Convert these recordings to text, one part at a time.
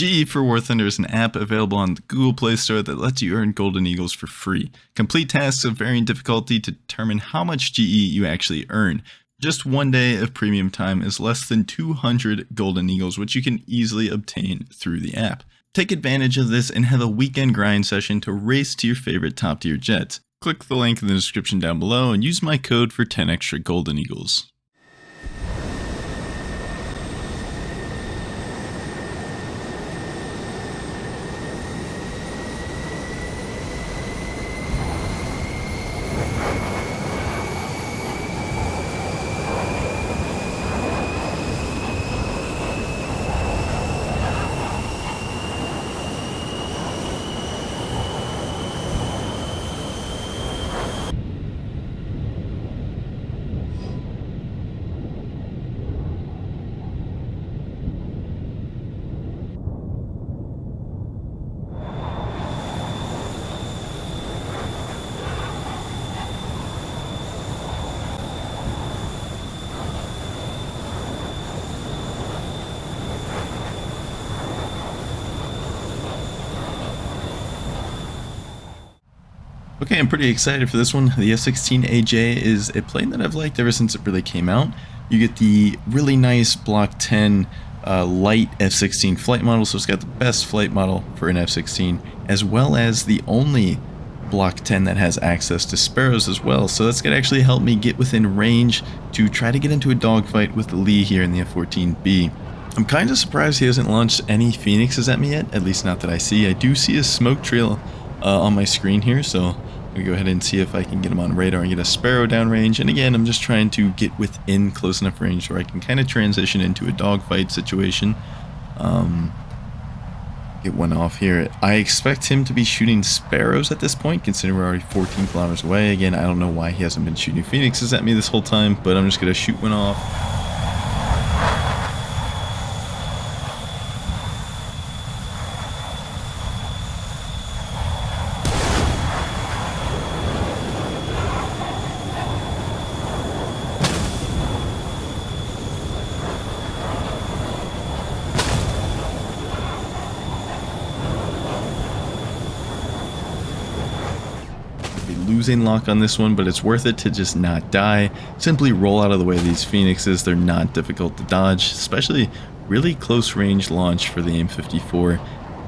GE for War Thunder is an app available on the Google Play Store that lets you earn Golden Eagles for free. Complete tasks of varying difficulty to determine how much GE you actually earn. Just one day of premium time is less than 200 Golden Eagles, which you can easily obtain through the app. Take advantage of this and have a weekend grind session to race to your favorite top tier jets. Click the link in the description down below and use my code for 10 extra Golden Eagles. Okay, I'm pretty excited for this one. The F-16 AJ is a plane that I've liked ever since it really came out. You get the really nice Block 10 light F-16 flight model, so it's got the best flight model for an F-16, as well as the only Block 10 that has access to Sparrows as well. So that's going to actually help me get within range to try to get into a dogfight with the Lee here in the F-14B. I'm kind of surprised he hasn't launched any Phoenixes at me yet, at least not that I see. I do see a smoke trail on my screen here, so I'm going to go ahead and see if I can get him on radar and get a Sparrow downrange. And again, I'm just trying to get within close enough range where I can kind of transition into a dogfight situation. Get one off here. I expect him to be shooting Sparrows at this point, considering we're already 14 kilometers away. Again, I don't know why he hasn't been shooting Phoenixes at me this whole time, but I'm just going to shoot one off. Losing lock on this one, but it's worth it to just not die. Simply roll out of the way of these Phoenixes. They're not difficult to dodge, especially really close range launch for the AIM-54.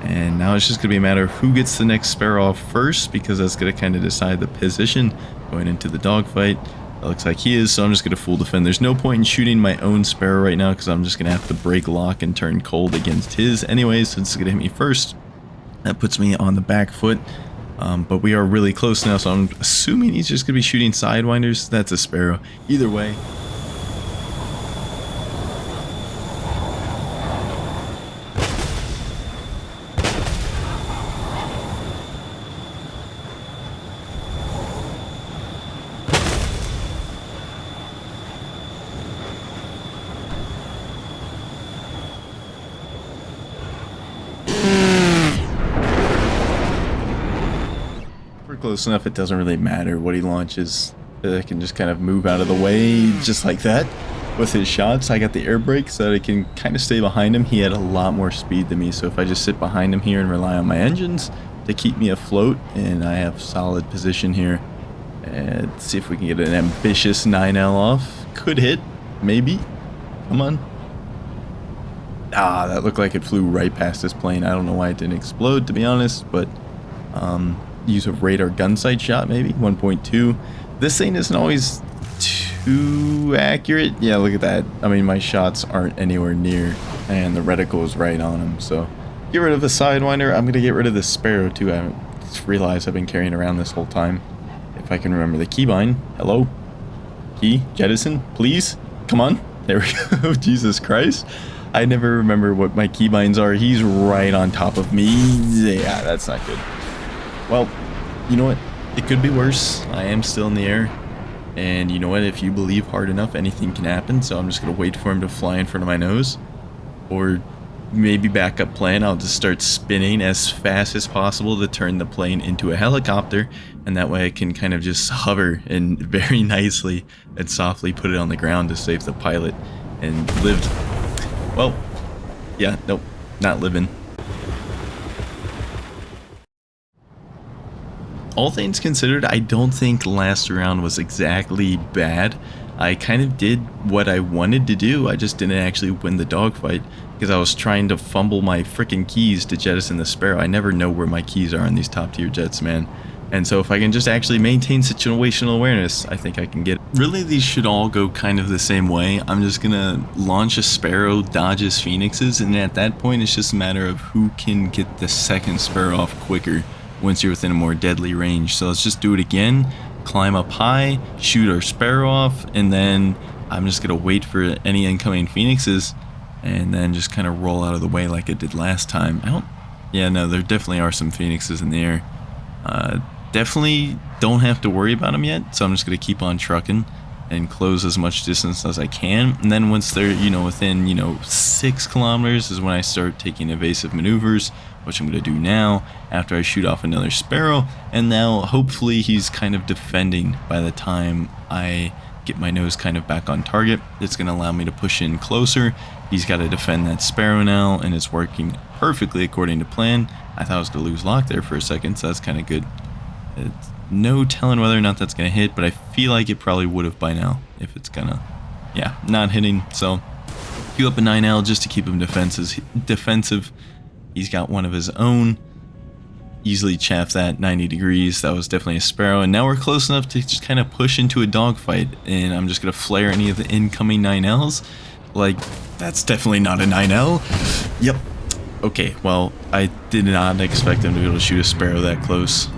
And now it's just going to be a matter of who gets the next Sparrow off first, because that's going to kind of decide the position going into the dogfight. It looks like he is, so I'm just going to full defend. There's no point in shooting my own Sparrow right now, because I'm just going to have to break lock and turn cold against his anyways, since it's going to hit me first. That puts me on the back foot. But we are really close now, so I'm assuming he's just going to be shooting Sidewinders. That's a Sparrow. Either way. Close enough, it doesn't really matter what he launches. I can just kind of move out of the way just like that with his shots. I got the air brake so that I can kind of stay behind him. He had a lot more speed than me, so if I just sit behind him here and rely on my engines to keep me afloat, and I have solid position here, and see if we can get an ambitious 9L off. Could hit, maybe. Come on. Ah, that looked like it flew right past this plane. I don't know why it didn't explode, to be honest, but use a radar gun sight shot, maybe 1.2. This thing isn't always too accurate. Yeah, look at that. I mean, my shots aren't anywhere near, and the reticle is right on them. So get rid of the Sidewinder. I'm gonna get rid of the Sparrow too. I just realized I've been carrying around this whole time. If I can remember the keybind. Hello, key jettison, please. Come on. There we go. Jesus Christ. I never remember what my keybinds are. He's right on top of me. Yeah, that's not good. Well, you know what? It could be worse. I am still in the air. And you know what? If you believe hard enough, anything can happen. So I'm just going to wait for him to fly in front of my nose. Or maybe backup plan, I'll just start spinning as fast as possible to turn the plane into a helicopter. And that way I can kind of just hover and very nicely and softly put it on the ground to save the pilot and live. Well, yeah, nope, not living. All things considered, I don't think last round was exactly bad. I kind of did what I wanted to do, I just didn't actually win the dogfight because I was trying to fumble my freaking keys to jettison the Sparrow. I never know where my keys are on these top tier jets, man. And so if I can just actually maintain situational awareness, I think I can get it. Really, these should all go kind of the same way. I'm just gonna launch a Sparrow, dodges Phoenixes, and at that point it's just a matter of who can get the second Sparrow off quicker once you're within a more deadly range. So let's just do it again. Climb up high, shoot our Sparrow off, and then I'm just gonna wait for any incoming Phoenixes and then just kind of roll out of the way like I did last time. Yeah, no, there definitely are some Phoenixes in the air. Definitely don't have to worry about them yet, so I'm just gonna keep on trucking and close as much distance as I can. And then once they're, within, 6 kilometers is when I start taking evasive maneuvers, which I'm gonna do now after I shoot off another Sparrow. And now hopefully he's kind of defending by the time I get my nose kind of back on target. It's gonna allow me to push in closer. He's got to defend that Sparrow now, and it's working perfectly according to plan. I thought I was gonna lose lock there for a second, so that's kind of good. It's no telling whether or not that's gonna hit, but I feel like it probably would have by now if it's gonna. Yeah, not hitting. So queue up a 9L just to keep him defensive. He's got one of his own. Easily chaff that 90 degrees. That was definitely a Sparrow, and now we're close enough to just kind of push into a dogfight. And I'm just gonna flare any of the incoming 9Ls. Like, that's definitely not a 9L. Yep. Okay, well, I did not expect him to be able to shoot a Sparrow that close.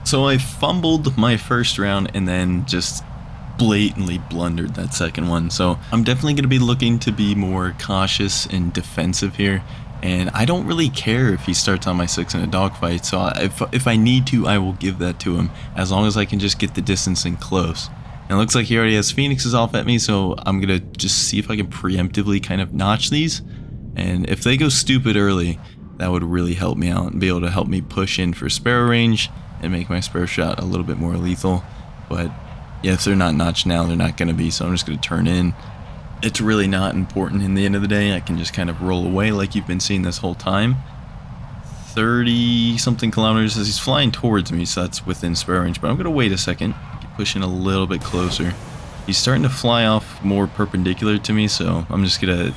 So I fumbled my first round and then just blatantly blundered that second one. So I'm definitely going to be looking to be more cautious and defensive here. And I don't really care if he starts on my 6 in a dogfight. So if I need to, I will give that to him as long as I can just get the distance in close. And it looks like he already has Phoenixes off at me, so I'm going to just see if I can preemptively kind of notch these. And if they go stupid early, that would really help me out and be able to help me push in for Sparrow range and make my Sparrow shot a little bit more lethal. But yeah, if they're not notched now, they're not going to be, so I'm just going to turn in. It's really not important in the end of the day. I can just kind of roll away like you've been seeing this whole time. 30 something kilometers as he's flying towards me, so that's within Sparrow range, but I'm going to wait a second, push in a little bit closer. He's starting to fly off more perpendicular to me, so I'm just going to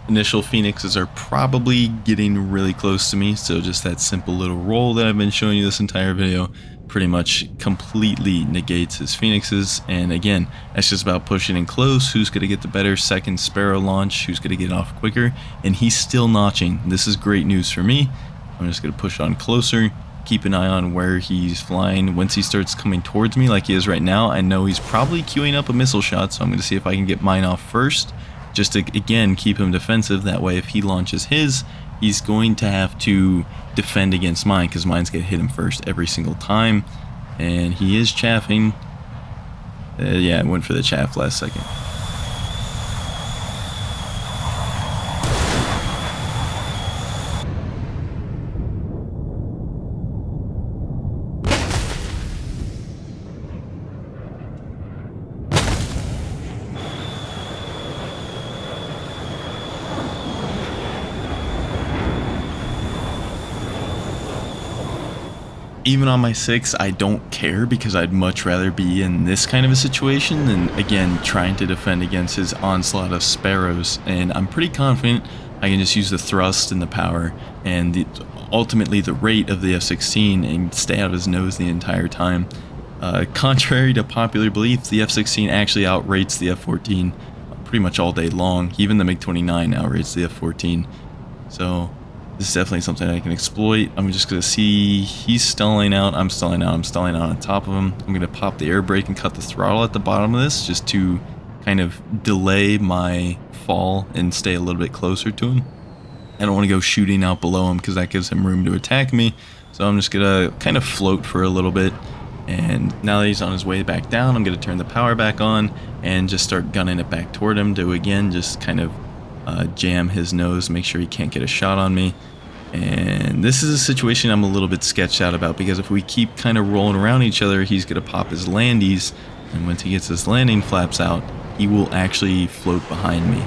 initial Phoenixes are probably getting really close to me, so just that simple little roll that I've been showing you this entire video pretty much completely negates his Phoenixes. And again, that's just about pushing in close. Who's going to get the better second Sparrow launch? Who's going to get off quicker? And he's still notching. This is great news for me. I'm just going to push on closer, keep an eye on where he's flying. Once he starts coming towards me like he is right now, I know he's probably queuing up a missile shot, so I'm going to see if I can get mine off first, just to, again, keep him defensive. That way, if he launches his, he's going to have to defend against mine, because mine's going to hit him first every single time. And he is chaffing. Yeah, I went for the chaff last second. even on my 6, I don't care because I'd much rather be in this kind of a situation than, again, trying to defend against his onslaught of sparrows. And I'm pretty confident I can just use the thrust and the power and ultimately the rate of the F-16 and stay out of his nose the entire time. Contrary to popular belief, the F-16 actually outrates the F-14 pretty much all day long. Even the MiG-29 outrates the F-14. So this is definitely something I can exploit. I'm just going to see he's stalling out, I'm stalling out, I'm stalling out on top of him. I'm going to pop the air brake and cut the throttle at the bottom of this just to kind of delay my fall and stay a little bit closer to him. I don't want to go shooting out below him because that gives him room to attack me. So I'm just going to kind of float for a little bit. And now that he's on his way back down, I'm going to turn the power back on and just start gunning it back toward him to, again, just kind of jam his nose, make sure he can't get a shot on me. And this is a situation I'm a little bit sketched out about because if we keep kind of rolling around each other, he's going to pop his landies, and once he gets his landing flaps out, he will actually float behind me.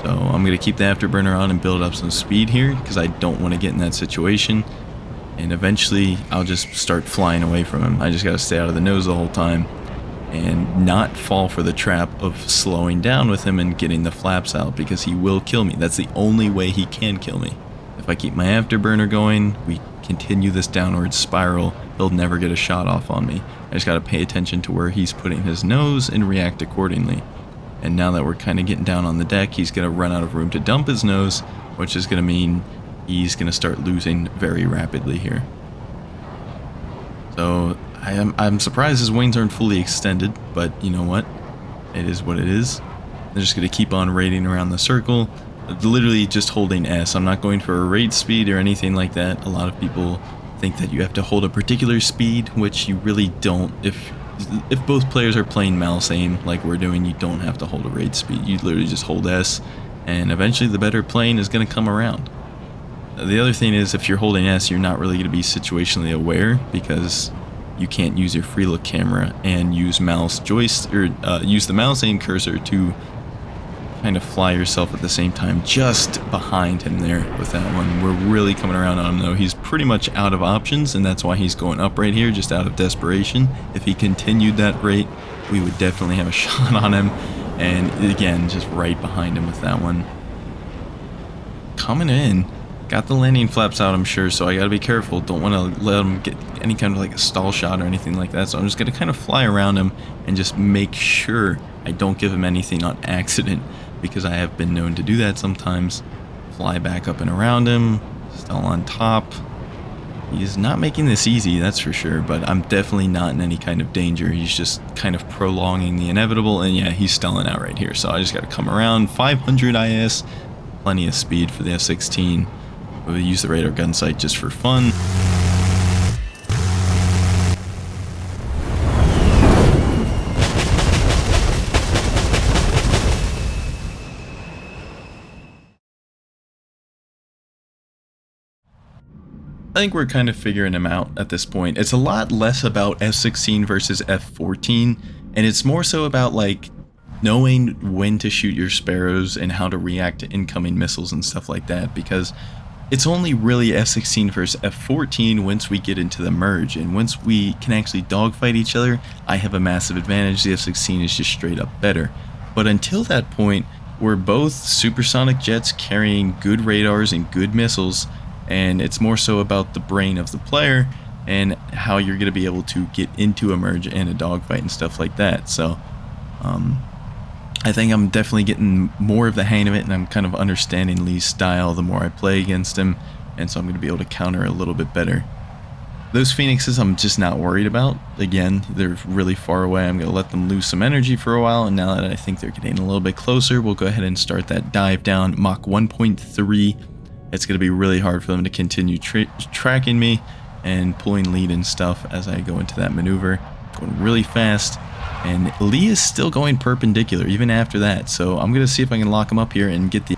So I'm going to keep the afterburner on and build up some speed here because I don't want to get in that situation. And eventually I'll just start flying away from him. I just got to stay out of the nose the whole time and not fall for the trap of slowing down with him and getting the flaps out because he will kill me. That's the only way he can kill me. If I keep my afterburner going, we continue this downward spiral, he'll never get a shot off on me. I just got to pay attention to where he's putting his nose and react accordingly. And now that we're kind of getting down on the deck, he's going to run out of room to dump his nose, which is going to mean he's going to start losing very rapidly here. So I'm surprised his wings aren't fully extended, but you know what? It is what it is. I'm just going to keep on raiding around the circle, literally just holding S. I'm not going for a rate speed or anything like that. A lot of people think that you have to hold a particular speed, which you really don't. If both players are playing mouse aim like we're doing, you don't have to hold a rate speed. You literally just hold S, and eventually the better plane is going to come around. The other thing is, if you're holding S, you're not really going to be situationally aware because you can't use your free look camera and use mouse joystick or use the mouse aim cursor to kind of fly yourself at the same time just behind him there with that one. We're really coming around on him though. He's pretty much out of options, and that's why he's going up right here just out of desperation. If he continued that rate, we would definitely have a shot on him, and again, just right behind him with that one. Coming in, got the landing flaps out, I'm sure, so I gotta be careful. Don't want to let him get any kind of like a stall shot or anything like that, so I'm just gonna kind of fly around him and just make sure I don't give him anything on accident, because I have been known to do that sometimes. Fly back up and around him, still on top. He's not making this easy, that's for sure, but I'm definitely not in any kind of danger. He's just kind of prolonging the inevitable, and yeah, he's stalling out right here, so I just gotta come around. 500 IS, plenty of speed for the F-16. We'll use the radar gun sight just for fun. I think we're kind of figuring him out at this point. It's a lot less about F-16 versus F-14, and it's more so about like knowing when to shoot your sparrows and how to react to incoming missiles and stuff like that, because it's only really F-16 versus F-14 once we get into the merge, and once we can actually dogfight each other, I have a massive advantage. The F-16 is just straight up better. But until that point, we're both supersonic jets carrying good radars and good missiles, and it's more so about the brain of the player and how you're going to be able to get into a merge and a dogfight and stuff like that. So I think I'm definitely getting more of the hang of it, and I'm kind of understanding Lee's style the more I play against him, and so I'm going to be able to counter a little bit better. Those Phoenixes I'm just not worried about. Again, they're really far away. I'm going to let them lose some energy for a while, and now that I think they're getting a little bit closer, we'll go ahead and start that dive down. Mach 1.3. It's going to be really hard for them to continue tracking me and pulling lead and stuff as I go into that maneuver. Going really fast, and Lee is still going perpendicular even after that, so I'm going to see if I can lock him up here and get the